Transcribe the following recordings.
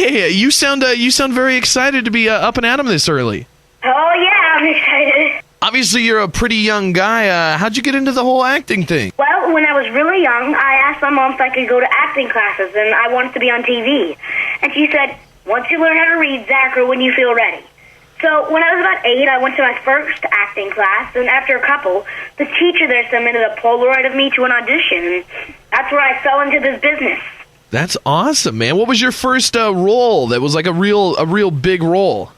Hey, you sound very excited to be up and at 'em this early. Oh, yeah, I'm excited. Obviously, you're a pretty young guy. How'd you get into the whole acting thing? Well, when I was really young, I asked my mom if I could go to acting classes, and I wanted to be on TV. And she said, once you learn how to read, Zachary, when you feel ready. So when I was about 8, I went to my first acting class, and after a couple, the teacher there submitted a Polaroid of me to an audition, and that's where I fell into this business. That's awesome, man. What was your first role that was like a real big role?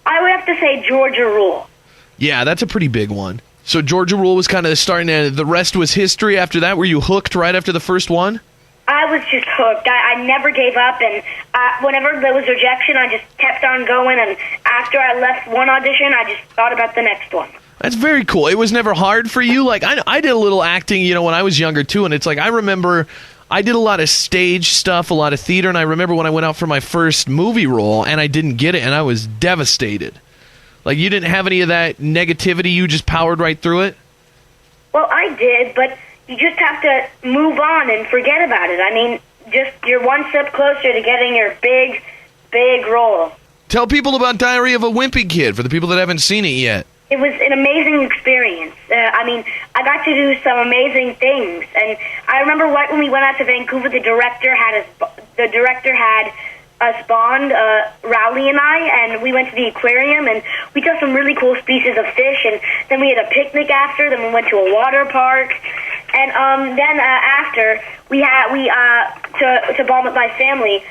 I would have to say Georgia Rule. Yeah, that's a pretty big one. So Georgia Rule was kind of starting, the rest was history after that? Were you hooked right after the first one? I was just hooked. I never gave up, and whenever there was rejection, I just kept on going, and after I left one audition, I just thought about the next one. That's very cool. It was never hard for you? Like, I did a little acting, when I was younger, too, and it's like, I remember I did a lot of stage stuff, a lot of theater, and I remember when I went out for my first movie role, and I didn't get it, and I was devastated. Like, you didn't have any of that negativity, you just powered right through it? Well, I did, but you just have to move on and forget about it. I mean, you're one step closer to getting your big role. Tell people about Diary of a Wimpy Kid, for the people that haven't seen it yet. It was an amazing experience. I got to do some amazing things, and I remember right when we went out to Vancouver, the director had us bond, Rowley and I, and we went to the aquarium, and we saw some really cool species of fish, and then we had a picnic after, then we went to a water park, and then after, to bond with my family,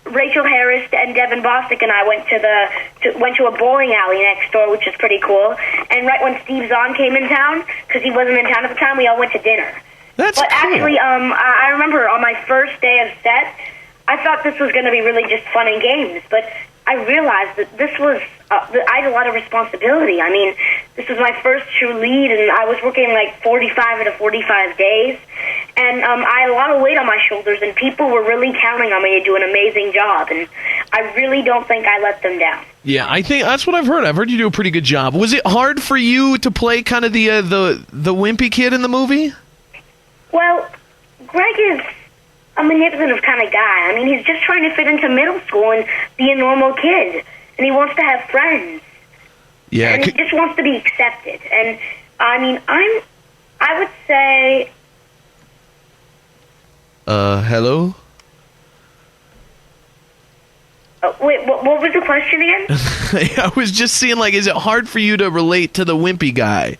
Rachel Harris and Devin Bostic and I went to a bowling alley next door, which is pretty cool, and right when Steve Zahn came in town, because he wasn't in town at the time, we all went to dinner. That's But cool. actually, I remember on my first day of set, I thought this was going to be really just fun and games, but I realized that this was, I had a lot of responsibility. I mean, this was my first true lead, and I was working like 45 to 45 days, and I had a lot of weight on my shoulders, and people were really counting on me to do an amazing job, and I really don't think I let them down. Yeah, I think that's what I've heard. I've heard you do a pretty good job. Was it hard for you to play kind of the Wimpy Kid in the movie? Well, Greg is a manipulative kind of guy. I mean, he's just trying to fit into middle school and be a normal kid, and he wants to have friends. Yeah, and he just wants to be accepted. And I mean, I would say. Hello? Wait, what was the question again? I was just seeing, like, is it hard for you to relate to the wimpy guy?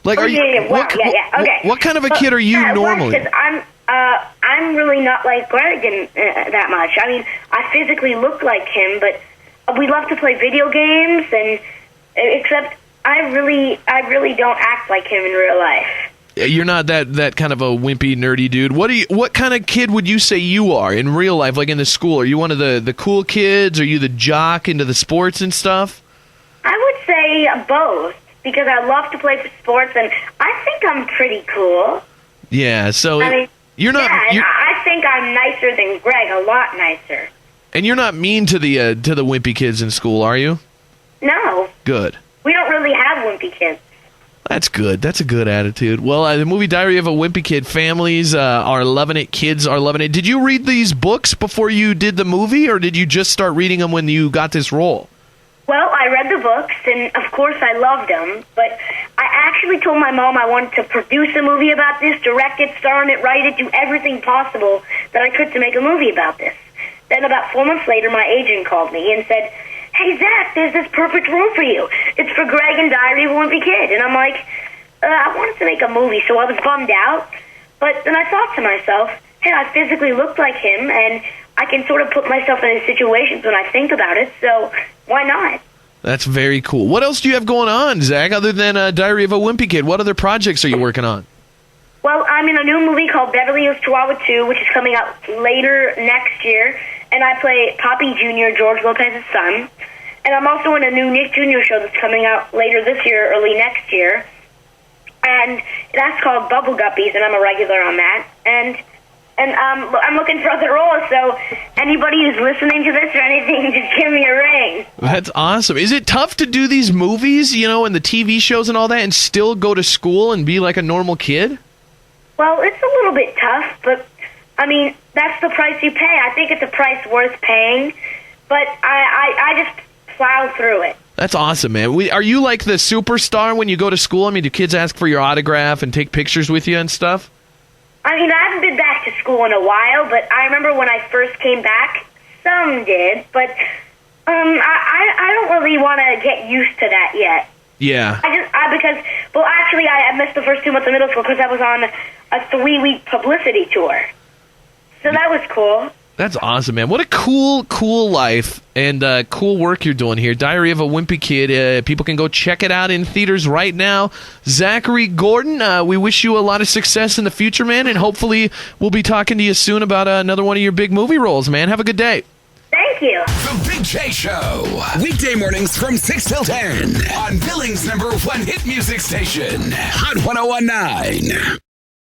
Like, Okay. What kind of a kid are you normally? Because I'm really not like Greg that much. I mean, I physically look like him, but we love to play video games, and except I really don't act like him in real life. You're not that kind of a wimpy, nerdy dude. What kind of kid would you say you are in real life, like in the school? Are you one of the cool kids? Are you the jock into the sports and stuff? I would say both, because I love to play for sports, and I think I'm pretty cool. Yeah, so I mean, you're not. Yeah, I think I'm nicer than Greg, a lot nicer. And you're not mean to the wimpy kids in school, are you? No. Good. We don't really have wimpy kids. That's good. That's a good attitude. Well, the movie Diary of a Wimpy Kid, families are loving it, kids are loving it. Did you read these books before you did the movie, or did you just start reading them when you got this role? Well, I read the books, and of course I loved them, but I actually told my mom I wanted to produce a movie about this, direct it, star in it, write it, do everything possible that I could to make a movie about this. Then about 4 months later, my agent called me and said, "Hey, Zach, there's this perfect role for you. It's for Greg and Diary of a Wimpy Kid." And I'm like, I wanted to make a movie, so I was bummed out. But then I thought to myself, hey, I physically look like him, and I can sort of put myself in his situations when I think about it, so why not? That's very cool. What else do you have going on, Zach, other than Diary of a Wimpy Kid? What other projects are you working on? Well, I'm in a new movie called Beverly Hills Chihuahua 2, which is coming out later next year, and I play Poppy Jr., George Lopez's son. And I'm also in a new Nick Jr. show that's coming out later this year, early next year. And that's called Bubble Guppies, and I'm a regular on that. And I'm looking for other roles, so anybody who's listening to this or anything, just give me a ring. That's awesome. Is it tough to do these movies, and the TV shows and all that, and still go to school and be like a normal kid? Well, it's a little bit tough, but I mean, that's the price you pay. I think it's a price worth paying, but I just plow through it. That's awesome, man. Are you like the superstar when you go to school? I mean, do kids ask for your autograph and take pictures with you and stuff? I mean, I haven't been back to school in a while, but I remember when I first came back, some did, but I don't really want to get used to that yet. Yeah. Actually, I missed the first 2 months of middle school because I was on a 3-week publicity tour. So that was cool. That's awesome, man. What a cool life and cool work you're doing here. Diary of a Wimpy Kid. People can go check it out in theaters right now. Zachary Gordon, we wish you a lot of success in the future, man, and hopefully we'll be talking to you soon about another one of your big movie roles, man. Have a good day. Thank you. The Big J Show. Weekday mornings from 6 till 10 on Billings' #1 hit music station, Hot 101.9.